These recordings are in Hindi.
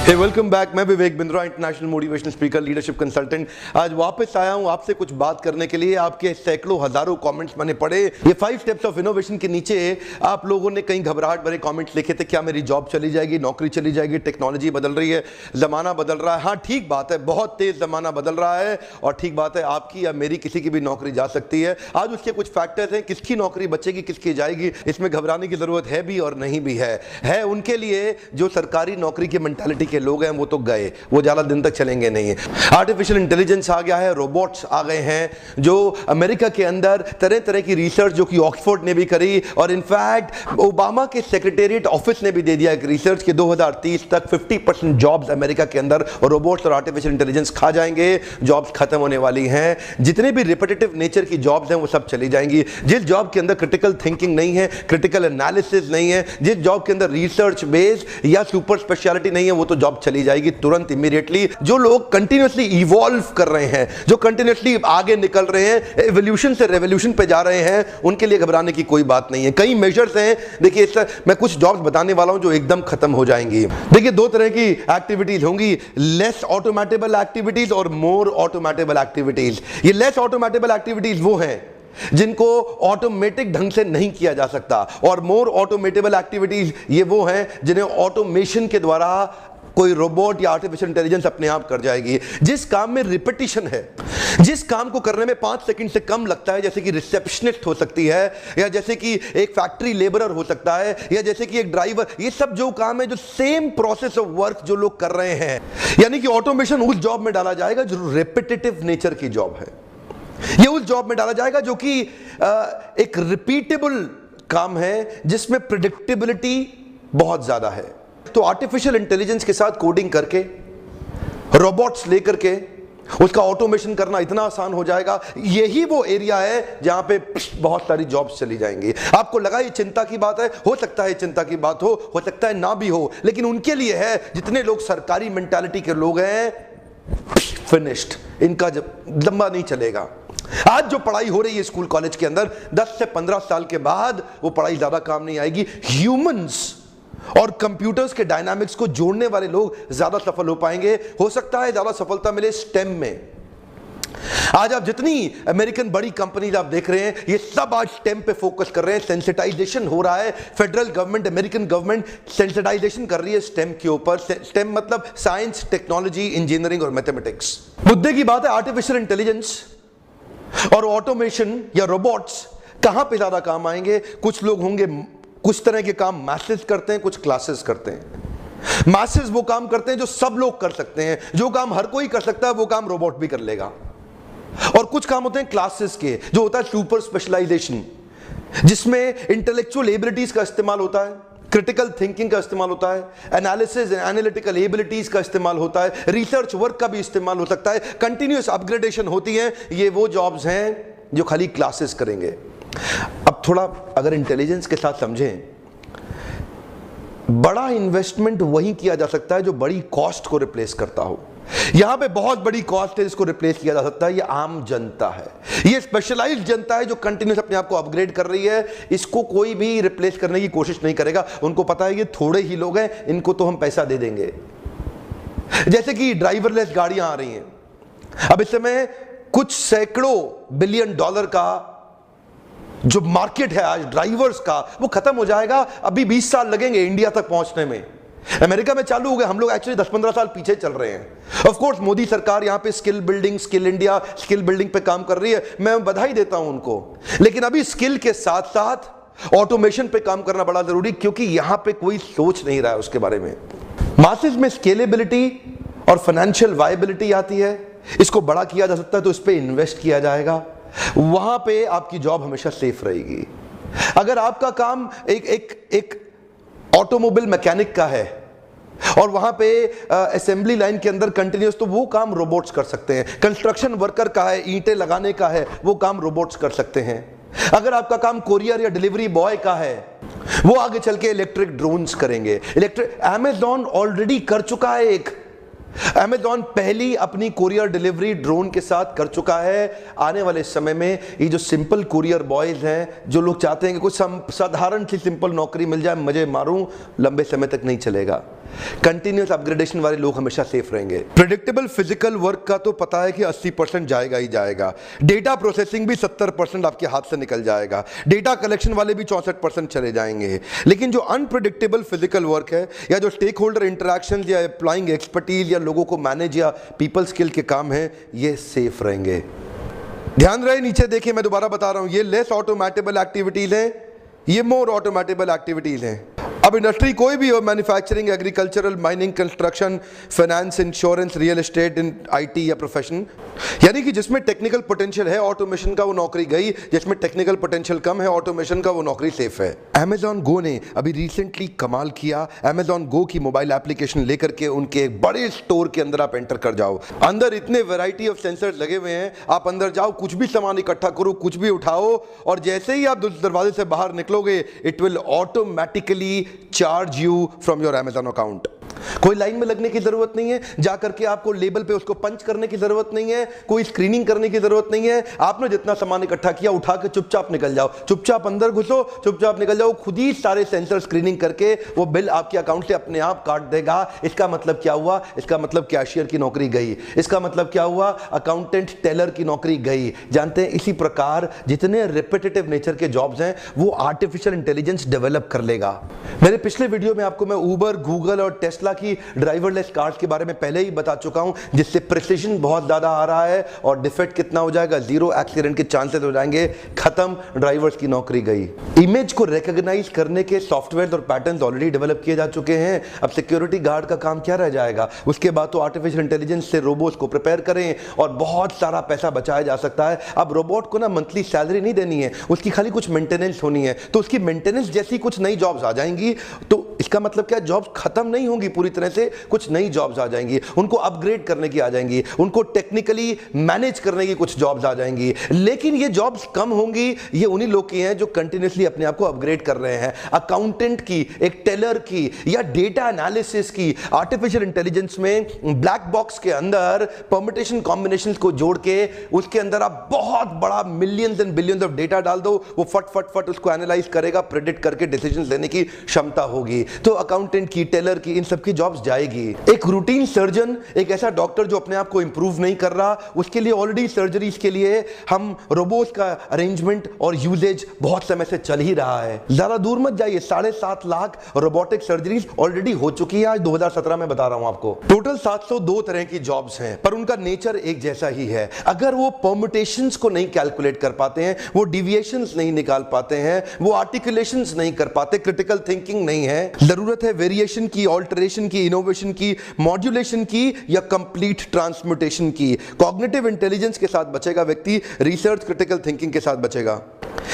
Welcome back. मैं Vivek Bindra, international motivational speaker, leadership consultant. आज वापस आया हूं आपसे कुछ बात करने के लिए। आपके सैकड़ों हजारों कमेंट्स मैंने पढ़े। ये 5 स्टेप्स ऑफ इनोवेशन के नीचे आप लोगों ने कई घबराहट भरे कमेंट्स लिखे थे। क्या मेरी जॉब चली जाएगी, नौकरी चली जाएगी, टेक्नोलॉजी बदल रही है, जमाना बदल रहा है। हाँ, ठीक बात है, बहुत तेज जमाना बदल रहा है और ठीक बात है, आपकी या मेरी किसी की भी नौकरी जा सकती है। आज उसके कुछ फैक्टर्स हैं, किसकी नौकरी बचेगी, किसकी जाएगी, इसमें घबराने की जरूरत है भी और नहीं भी है उनके लिए जो सरकारी नौकरी की मेंटालिटी के लोग हैं वो तो गए, वो ज्यादा दिन तक चलेंगे नहीं। आर्टिफिशियल इंटेलिजेंस आ गया है, रोबोट्स आ गए हैं जो अमेरिका के अंदर तरह तरह की रिसर्च जो कि ऑक्सफोर्ड ने भी करी और इनफैक्ट ओबामा के सेक्रेटेरिएट ऑफिस ने भी दे दिया एक रिसर्च के 2030 तक 50% जॉब्स अमेरिका के अंदर रोबोट्स और आर्टिफिशियल इंटेलिजेंस खा जाएंगे। जॉब्स खत्म होने वाली हैं। जितने भी रिपीटेटिव नेचर की जॉब्स हैं वो सब चली जाएंगी। जिस जॉब के अंदर क्रिटिकल थिंकिंग नहीं है, क्रिटिकल एनालिसिस नहीं है, जिस जॉब के अंदर रिसर्च बेस्ड या सुपर स्पेशलिटी नहीं है, वो तो जॉब चली जाएगी तुरंत, इमीडिएटली। जो लोग कंटिन्यूअसली इवॉल्व कर रहे हैं, जो कंटिन्यूअसली आगे निकल रहे हैं, एवोल्यूशन से रेवोल्यूशन पे जा रहे हैं, उनके लिए घबराने की कोई बात नहीं है। कई मेजर्स हैं। देखिए, मैं कुछ जॉब्स बताने वाला हूं जो एकदम खत्म हो जाएंगी। देखिए, 2 तरह की एक्टिविटीज होंगी, लेस ऑटोमेटेबल एक्टिविटीज और मोर ऑटोमेटेबल एक्टिविटीज। ये लेस ऑटोमेटेबल एक्टिविटीज वो हैं जिनको ऑटोमेटिक ढंग से नहीं किया जा सकता और मोर ऑटोमेटेबल एक्टिविटीज ये वो हैं जिन्हें ऑटोमेशन के द्वारा कोई रोबोट या आर्टिफिशियल इंटेलिजेंस अपने आप कर जाएगी। जिस काम में रिपीटिशन है, जिस काम को करने में 5 सेकंड से कम लगता है, जैसे कि रिसेप्शनिस्ट हो सकती है, या जैसे कि एक फैक्ट्री लेबरर हो सकता है, या जैसे कि एक ड्राइवर, ये सब जो काम है, जो सेम प्रोसेस ऑफ वर्क जो लोग कर रहे हैं, यानी कि ऑटोमेशन उस जॉब में डाला जाएगा जो रिपीटेटिव नेचर की जॉब है। ये उस जॉब में डाला जाएगा जो कि एक रिपीटेबल काम है जिसमें प्रेडिक्टेबिलिटी बहुत ज्यादा है। तो आर्टिफिशियल इंटेलिजेंस के साथ कोडिंग करके, रोबोट्स लेकर के उसका ऑटोमेशन करना इतना आसान हो जाएगा। यही वो एरिया है जहां पे बहुत सारी जॉब्स चली जाएंगी। आपको लगा ये चिंता की बात है, हो सकता है चिंता की बात हो सकता है ना भी हो, लेकिन उनके लिए है जितने लोग सरकारी मेंटालिटी के लोग हैं, फिनिश्ड, इनका जब लंबा नहीं चलेगा। आज जो पढ़ाई हो रही है स्कूल कॉलेज के अंदर, 10 से 15 साल के बाद वो पढ़ाई ज्यादा काम नहीं आएगी। ह्यूमंस और कंप्यूटर्स के डायनामिक्स को जोड़ने वाले लोग ज्यादा सफल हो पाएंगे। हो सकता है ज्यादा सफलता मिले स्टेम में। आज आप जितनी अमेरिकन बड़ी कंपनीज आप देख रहे हैं, ये सब आज स्टेम पे फोकस कर रहे हैं। सेंसिटाइजेशन हो रहा है। Federal government, American government sensitization कर रही है स्टेम के ऊपर। स्टेम मतलब साइंस, टेक्नोलॉजी, इंजीनियरिंग और मैथमेटिक्स। मुद्दे की बात है, आर्टिफिशियल इंटेलिजेंस और ऑटोमेशन या रोबोट्स कहां पे ज्यादा काम आएंगे। कुछ लोग होंगे, कुछ तरह के काम मैसेज करते हैं, कुछ क्लासेस करते हैं। मैसेज वो काम करते हैं जो सब लोग कर सकते हैं, जो काम हर कोई कर सकता है वो काम रोबोट भी कर लेगा। और कुछ काम होते हैं क्लासेस के, जो होता है सुपर स्पेशलाइजेशन, जिसमें इंटेलेक्चुअल एबिलिटीज का इस्तेमाल होता है, क्रिटिकल थिंकिंग का इस्तेमाल होता है, एनालिसिस एंड एनालिटिकल एबिलिटीज का इस्तेमाल होता है, रिसर्च वर्क का भी इस्तेमाल हो सकता है, कंटिन्यूअस अपग्रेडेशन होती है। ये वो जॉब्स हैं जो खाली क्लासेस करेंगे। अब थोड़ा अगर इंटेलिजेंस के साथ समझें, बड़ा इन्वेस्टमेंट वही किया जा सकता है जो बड़ी कॉस्ट को रिप्लेस करता हो। यहां पे बहुत बड़ी कॉस्ट है जिसको रिप्लेस किया जा सकता है, ये आम जनता है। ये स्पेशलाइज्ड जनता है जो कंटिन्यूस अपने आप को अपग्रेड कर रही है। इसको कोई भी रिप्लेस करने की कोशिश नहीं करेगा। उनको पता है ये थोड़े ही लोग हैं, इनको तो हम पैसा दे देंगे। जैसे कि ड्राइवरलेस गाड़ियां आ रही हैं। अब इस समय कुछ सैकड़ों बिलियन डॉलर का जो मार्केट है आज ड्राइवर्स का, वो खत्म हो जाएगा। अभी 20 साल लगेंगे इंडिया तक पहुंचने में। अमेरिका में चालू हो गए, हम लोग एक्चुअली 10-15 साल पीछे चल रहे हैं। ऑफ कोर्स मोदी सरकार यहां पे skill building, skill India, skill building पे काम कर रही है, मैं बधाई देता हूं उनको। लेकिन अभी स्किल के साथ साथ ऑटोमेशन पे काम करना बड़ा जरूरी, क्योंकि यहां पे कोई सोच नहीं रहा है उसके बारे में। मासेस में स्केलेबिलिटी और फाइनेंशियल वायबिलिटी आती है, इसको बड़ा किया जा सकता है तो इस पे इन्वेस्ट किया जाएगा। वहां पे आपकी जॉब हमेशा सेफ रहेगी। अगर आपका काम एक ऑटोमोबाइल मैकेनिक का है और वहां पे असेंबली लाइन के अंदर कंटिन्यूस, तो वो काम रोबोट्स कर सकते हैं। कंस्ट्रक्शन वर्कर का है, ईंटें लगाने का है, वो काम रोबोट्स कर सकते हैं। अगर आपका काम कोरियर या डिलीवरी बॉय का है, वो आगे चल के इलेक्ट्रिक ड्रोन्स करेंगे। अमेज़न ऑलरेडी कर चुका है एक। अमेज़न पहली अपनी कुरियर डिलीवरी ड्रोन के साथ कर चुका है। आने वाले समय में ये जो सिंपल कुरियर बॉयज हैं, जो लोग चाहते हैं कि कुछ साधारण सी सिंपल नौकरी मिल जाए, मजे मारूं, लंबे समय तक नहीं चलेगा। कंटिन्यूअस अपग्रेडेशन वाले लोग हमेशा सेफ रहेंगे। प्रेडिक्टेबल फिजिकल वर्क का तो पता है कि 80% जाएगा ही जाएगा। डेटा प्रोसेसिंग भी 70% आपके हाथ से निकल जाएगा। डेटा कलेक्शन वाले भी 64% चले जाएंगे। लेकिन जो अनप्रेडिक्टेबल फिजिकल वर्क है या जो स्टेक होल्डर इंटरैक्शन या अप्लाइंग एक्सपर्टीज या लोगों को मैनेज या पीपल स्किल के काम है, ये सेफ रहेंगे। ध्यान रहे, नीचे देखिए, मैं दोबारा बता रहा हूं, ये लेस ऑटोमेटेबल एक्टिविटीज हैं, ये मोर ऑटोमेटेबल एक्टिविटीज हैं। अब इंडस्ट्री कोई भी हो, manufacturing, agricultural, mining, construction, finance, insurance, real estate, in IT या प्रोफेशन, यानी कि जिसमें टेक्निकल पोटेंशियल है ऑटोमेशन का, वो नौकरी गई। जिसमें टेक्निकल पोटेंशियल कम है ऑटोमेशन का, वो नौकरी सेफ है। Amazon Go ने अभी रिसेंटली कमाल किया। Amazon Go की मोबाइल एप्लीकेशन लेकर के उनके एक बड़े स्टोर के अंदर आप एंटर कर जाओ। अंदर इतने वैरायटी ऑफ सेंसर्स लगे हुए हैं, आप अंदर जाओ, कुछ भी सामान इकट्ठा करो, कुछ भी उठाओ, और जैसे ही आप दरवाजे से बाहर निकलोगे, it will automatically charge you from your Amazon account. कोई लाइन में लगने की जरूरत नहीं है, जाकर के आपको लेबल पे उसको पंच करने की जरूरत नहीं है, कोई स्क्रीनिंग करने की जरूरत नहीं है। आपने जितना सामान इकट्ठा किया उठा के चुपचाप निकल जाओ, चुपचाप अंदर घुसो, चुपचाप निकल जाओ। खुद ही सारे सेंसर स्क्रीनिंग करके वो बिल आपके अकाउंट से अपने आप काट देगा। इसका मतलब क्या हुआ? इसका मतलब कैशियर की नौकरी गई। इसका मतलब क्या हुआ? अकाउंटेंट, टेलर की नौकरी गई। जानते हैं, इसी प्रकार जितने रिपीटेटिव नेचर के जॉब्स हैं वो आर्टिफिशियल इंटेलिजेंस डेवलप कर लेगा। मेरे पिछले वीडियो में आपको मैं उबर, गूगल और टेस्ला की ड्राइवरलेस कार्स के बारे में पहले ही बता चुका हूं, जिससे प्रिसिजन बहुत ज्यादा आ रहा है और डिफेक्ट कितना हो जाएगा, 0 एक्सीडेंट के चांसेस हो जाएंगे, खत्म, ड्राइवर्स की नौकरी गई। इमेज को रिकॉग्नाइज करने के सॉफ्टवेयर और पैटर्न्स ऑलरेडी डेवलप किए जा चुके हैं। अब सिक्योरिटी गार्ड का काम क्या रह जाएगा? उसके बाद तो आर्टिफिशियल इंटेलिजेंस से रोबोट्स को प्रिपेयर करें और बहुत सारा पैसा बचाया जा सकता है। अब रोबोट को ना मंथली सैलरी नहीं देनी है, उसकी खाली कुछ मेंटेनेंस होनी है, तो उसकी मेंटेनेंस जैसी कुछ नई जॉब्स आ जाएंगी। तो इसका मतलब क्या, जॉब्स खत्म नहीं होंगी पूरी तरह से, कुछ नई जॉब्स आ जाएंगी, उनको अपग्रेड करने की आ जाएंगी, उनको टेक्निकली मैनेज करने की कुछ जॉब्स आ जाएंगी। लेकिन ये जॉब्स कम होंगी, ये उन्हीं लोग की हैं जो कंटिन्यूअसली अपने आप को अपग्रेड कर रहे हैं। अकाउंटेंट की, एक टेलर की या डेटा एनालिसिस की, आर्टिफिशियल इंटेलिजेंस में ब्लैक बॉक्स के अंदर परम्यूटेशन कॉम्बिनेशंस को जोड़ के उसके अंदर आप बहुत बड़ा millions and billions of data डाल दो, वो फट फट फट उसको एनालाइज करेगा, प्रेडिक्ट करके डिसीजंस लेने की क्षमता होगी। तो अकाउंटेंट की, टेलर की, इन सब की जॉब्स जाएगी। एक रूटीन सर्जन, एक ऐसा डॉक्टर जो अपने आप को इंप्रूव नहीं कर रहा, उसके लिए ऑलरेडी सर्जरीज के लिए हम रोबोट्स का अरेंजमेंट और यूजेज बहुत समय से चल ही रहा है। ज्यादा दूर मत जाइए, 7.5 लाख रोबोटिक सर्जरीज ऑलरेडी हो चुकी है। आज 2017 में बता रहा हूं आपको। टोटल 702 तरह की जॉब्स हैं, पर उनका नेचर एक जैसा ही है। अगर वो परम्यूटेशंस को नहीं कैलकुलेट कर पाते हैं, वो डिविएशंस नहीं निकाल पाते हैं, वो आर्टिकुलेशंस नहीं कर पाते, क्रिटिकल थिंकिंग नहीं है, जरूरत है वेरिएशन की, ऑल्टरेशन की, इनोवेशन की, मॉड्यूलेशन की या कंप्लीट ट्रांसम्यूटेशन की। कॉग्निटिव इंटेलिजेंस के साथ बचेगा व्यक्ति, रिसर्च क्रिटिकल थिंकिंग के साथ बचेगा।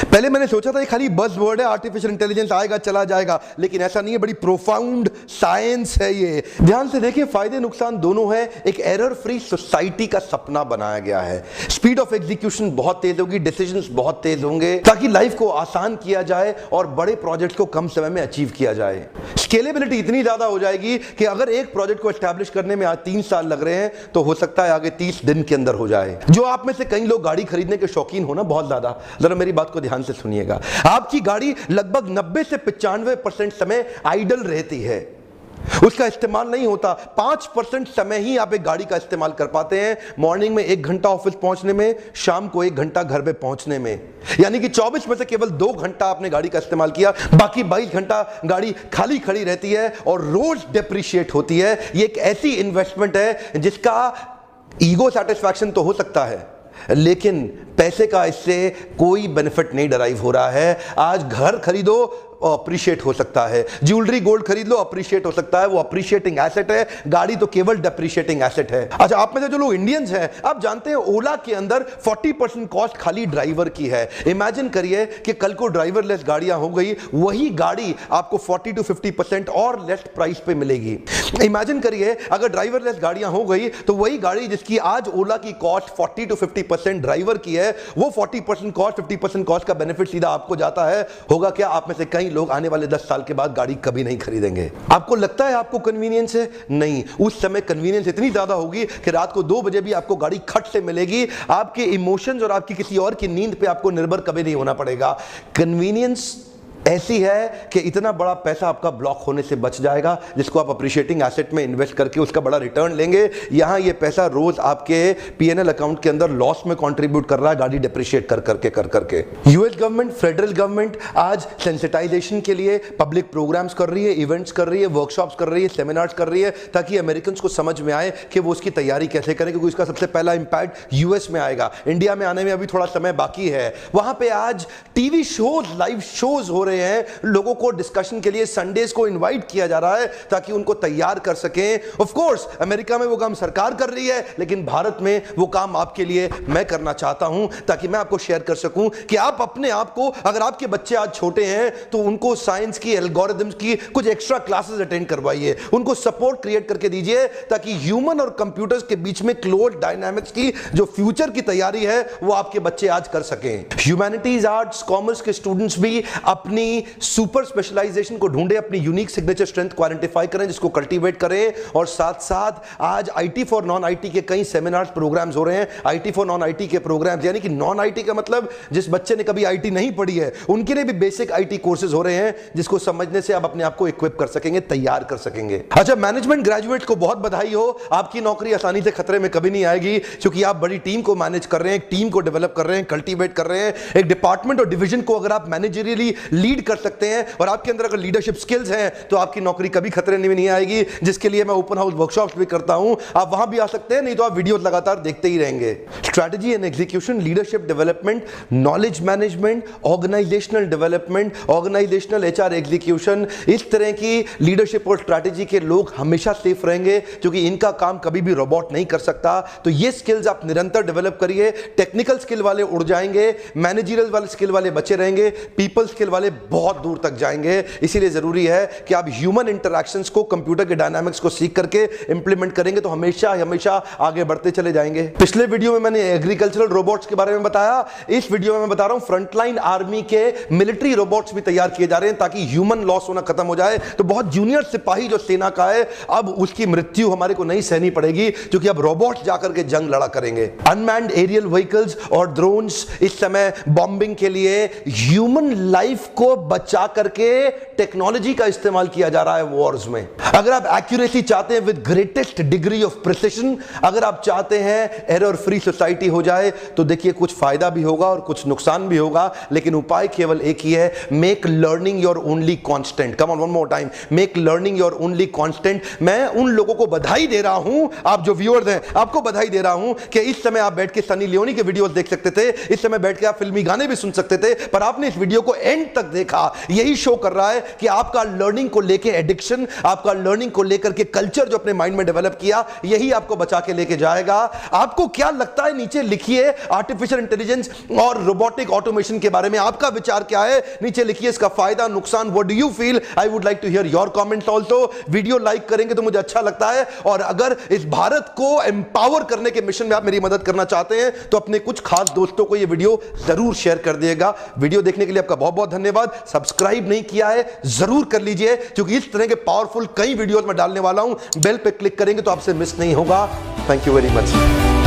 पहले मैंने सोचा था ये खाली बज़ वर्ड है, आर्टिफिशियल इंटेलिजेंस आएगा चला जाएगा, लेकिन ऐसा नहीं है, बड़ी प्रोफाउंड साइंस है ये। ध्यान से देखिए, फायदे नुकसान दोनों है। एक एरर फ्री सोसाइटी का सपना बनाया गया है। स्पीड ऑफ एग्जीक्यूशन बहुत तेज होगी, डिसीजंस बहुत तेज होंगे, ताकि लाइफ को आसान किया जाए और बड़े प्रोजेक्ट को कम समय में अचीव किया जाए। स्केलेबिलिटी इतनी ज्यादा हो जाएगी कि अगर एक प्रोजेक्ट को एस्टैब्लिश करने में आज 3 साल लग रहे हैं, तो हो सकता है आगे 30 दिन के अंदर हो जाए। जो आप में से कई लोग गाड़ी खरीदने के शौकीन हो ना, बहुत ज्यादा, जरा मेरी बात को ध्यान से सुनिएगा। आपकी गाड़ी लगभग 90 से 95% समय आइडल रहती है, उसका इस्तेमाल नहीं होता। 5% समय ही आप एक गाड़ी का इस्तेमाल कर पाते हैं। मॉर्निंग में 1 घंटा ऑफिस पहुंचने में, शाम को 1 घंटा घर पे पहुंचने में, यानी कि 24 में से केवल 2 घंटा आपने गाड़ी का इस्तेमाल किया, बाकी 22 घंटा गाड़ी खाली खड़ी रहती है और रोज डेप्रिशिएट होती है। ये एक ऐसी इन्वेस्टमेंट है जिसका ईगो सेटिस्फैक्शन तो हो सकता है, लेकिन पैसे का इससे कोई बेनिफिट नहीं डराइव हो रहा है। आज घर खरीदो, अप्रिशिएट हो सकता है, ज्वेलरी गोल्ड खरीद लो, अप्रिशिएट हो सकता है, वो अप्रिशिएटिंग एसेट है। गाड़ी तो केवल डेप्रिशिएटिंग एसेट है। अच्छा, आप में से जो लोग इंडियंस हैं, आप जानते हैं ओला के अंदर 40% कॉस्ट खाली ड्राइवर की है। इमेजिन करिए कि कल को ड्राइवरलेस गाड़ियां हो गई, वही गाड़ी आपको 40 to 50% और लेस प्राइस पे मिलेगी। इमेजिन करिए अगर ड्राइवरलेस गाड़ियां हो गई, तो वही गाड़ी जिसकी आज ओला की कॉस्ट 40 to 50% ड्राइवर की है, वो 40% कॉस्ट, 50% कॉस्ट का बेनिफिट सीधा आपको जाता है। होगा क्या, आप में से कई लोग आने वाले 10 साल के बाद गाड़ी कभी नहीं खरीदेंगे। आपको लगता है आपको कन्वीनियंस है? नहीं, उस समय कन्वीनियंस इतनी ज्यादा होगी कि रात को 2 बजे भी आपको गाड़ी खट से मिलेगी। आपके इमोशंस और आपकी किसी और की नींद पे आपको निर्भर कभी नहीं होना पड़ेगा। कन्वीनियंस ऐसी है कि इतना बड़ा पैसा आपका ब्लॉक होने से बच जाएगा, जिसको आप अप्रिशिएटिंग एसेट में इन्वेस्ट करके उसका बड़ा रिटर्न लेंगे। यहां ये पैसा रोज आपके पीएनएल अकाउंट के अंदर लॉस में कंट्रीब्यूट कर रहा है, गाड़ी डिप्रिशिएट कर करके। यूएस गवर्नमेंट, फेडरल गवर्नमेंट आज सेंसिटाइजेशन के लिए पब्लिक प्रोग्राम्स कर रही है, इवेंट्स कर रही है, वर्कशॉप्स कर रही है, सेमिनार्स कर रही है, ताकि अमेरिकन को समझ में आए कि वो उसकी तैयारी कैसे करें, क्योंकि इसका सबसे पहला इंपैक्ट यूएस में आएगा। इंडिया में आने में अभी थोड़ा समय बाकी है। वहां पे आज टीवी शोज, लाइव शोज हो रहे हैं, लोगों को डिस्कशन के लिए संडेज को इनवाइट किया जा रहा है ताकि उनको तैयार कर सकें। ऑफ कोर्स अमेरिका में वो काम सरकार कर रही है, लेकिन भारत में वो काम आपके लिए मैं करना चाहता हूं, ताकि मैं आपको शेयर कर सकूं कि आप अपने आप को, अगर आपके बच्चे आज छोटे हैं तो उनको साइंस की, एल्गोरिथम्स की कुछ एक्स्ट्रा क्लासेस अटेंड करवाइए, उनको सपोर्ट क्रिएट करके दीजिए, ताकि ह्यूमन और कंप्यूटर्स के बीच में क्लोज डायनामिक्स की जो फ्यूचर की तैयारी है वो आपके बच्चे आज कर सकें। ह्यूमैनिटीज, आर्ट्स, कॉमर्स के स्टूडेंट्स भी अपनी सुपर स्पेशलाइजेशन को ढूंढे, अपनी यूनिक सिग्नेचर स्ट्रेंथ को आइडेंटिफाई करें, जिसको कल्टीवेट करें, और साथ साथ आज आईटी फॉर नॉन आईटी के कई सेमिनार्स, प्रोग्राम्स हो रहे हैं। आईटी फॉर नॉन आईटी के प्रोग्राम्स, यानी कि नॉन आईटी का मतलब जिस बच्चे ने कभी आईटी नहीं पढ़ी है, उनके लिए भी बेसिक आईटी कोर्सेज हो रहे हैं, जिसको समझने से आप अपने आप को इक्विप कर सकेंगे, तैयार कर सकेंगे। अच्छा, मैनेजमेंट ग्रेजुएट्स को बहुत बधाई हो, आपकी नौकरी आसानी से खतरे में कभी नहीं आएगी, क्योंकि आप बड़ी टीम को मैनेज कर रहे हैं, एक टीम को डेवलप कर रहे हैं, कल्टीवेट कर रहे हैं। एक डिपार्टमेंट और डिवीजन को अगर आप मैनेजरियली लीड कर सकते हैं और आपके अंदर अगर लीडरशिप स्किल्स हैं, तो आपकी नौकरी कभी खतरे में नहीं आएगी, जिसके लिए मैं ओपन हाउस वर्कशॉप्स भी करता हूं। आप वहां भी आ सकते हैं, नहीं तो आप वीडियो लगातार देखते ही रहेंगे। Strategy and execution, leadership development, knowledge management, organizational development, organizational HR execution, इस तरह की लीडरशिप और स्ट्रैटेजी के लोग हमेशा सेफ रहेंगे, क्योंकि इनका काम कभी भी रोबोट नहीं कर सकता। तो ये स्किल्स आप निरंतर डेवलप करिए। टेक्निकल स्किल वाले उड़ जाएंगे, मैनेजरियल वाले स्किल वाले बचे रहेंगे, पीपल स्किल वाले बहुत दूर तक जाएंगे। इसीलिए जरूरी है कि आप ह्यूमन इंटरैक्शंस को, कंप्यूटर के डायनामिक्स को सीख करके इंप्लीमेंट करेंगे, तो हमेशा हमेशा आगे बढ़ते चले जाएंगे। पिछले वीडियो में मैंने एग्रीकल्चरल रोबोट्स के बारे में बताया, इस वीडियो में मैं बता रहा हूं फ्रंटलाइन आर्मी के मिलिट्री रोबोट्स भी तैयार किए जा रहे हैं, ताकि ह्यूमन लॉस होना खत्म हो जाए। तो बहुत जूनियर सिपाही जो सेना का है, अब उसकी मृत्यु हमारे को नहीं सहनी पड़ेगी, क्योंकि अब रोबोट्स जाकर के जंग लड़ा करेंगे। अनमैन्ड एरियल व्हीकल्स और ड्रोन्स इस समय बॉम्बिंग के लिए ह्यूमन लाइफ को बचा करके टेक्नोलॉजी का इस्तेमाल किया जा रहा है वॉर्स में। अगर आप एक्यूरेसी चाहते हैं with greatest degree of precision, अगर आप चाहते हैं एरर फ्री सोसाइटी हो जाए, तो देखिए कुछ फायदा भी होगा और कुछ नुकसान भी होगा, लेकिन उपाय केवल एक ही है, make learning your only constant. Come on, one more time, make learning your only constant. मैं उन लोगों को बधाई दे रहा हूं, आप जो व्यूअर्स हैं, आपको बधाई दे रहा हूं कि इस समय आप बैठ के सनी लियोनी के वीडियोस देख सकते थे, इस समय बैठ के आप फिल्मी गाने भी सुन सकते थे, पर आपने इस वीडियो को एंड तक देखा। यही शो कर रहा है कि आपका लर्निंग को लेके एडिक्शन, आपका लर्निंग को लेकर के कल्चर जो अपने माइंड में डेवलप किया, यही आपको बचा के लेके जाएगा। आपको क्या लगता है नीचे लिखिए। आर्टिफिशियल इंटेलिजेंस और रोबोटिक ऑटोमेशन के बारे में आपका विचार क्या है, नीचे लिखिए। इसका फायदा, नुकसान, what do you feel? I would like to hear your comments also. Video like करेंगे तो मुझे अच्छा लगता है, और अगर इस भारत को एम्पावर करने के मिशन में आप मेरी मदद करना चाहते हैं, तो अपने कुछ खास दोस्तों को यह वीडियो जरूर शेयर कर दिएगा। वीडियो देखने के लिए आपका बहुत बहुत धन्यवाद। सब्सक्राइब नहीं किया है, जरूर कर लीजिए, क्योंकि इस तरह के पावरफुल कई वीडियोस में डालने वाला हूं। बेल पे क्लिक करेंगे तो आपसे मिस नहीं होगा। Thank you very much.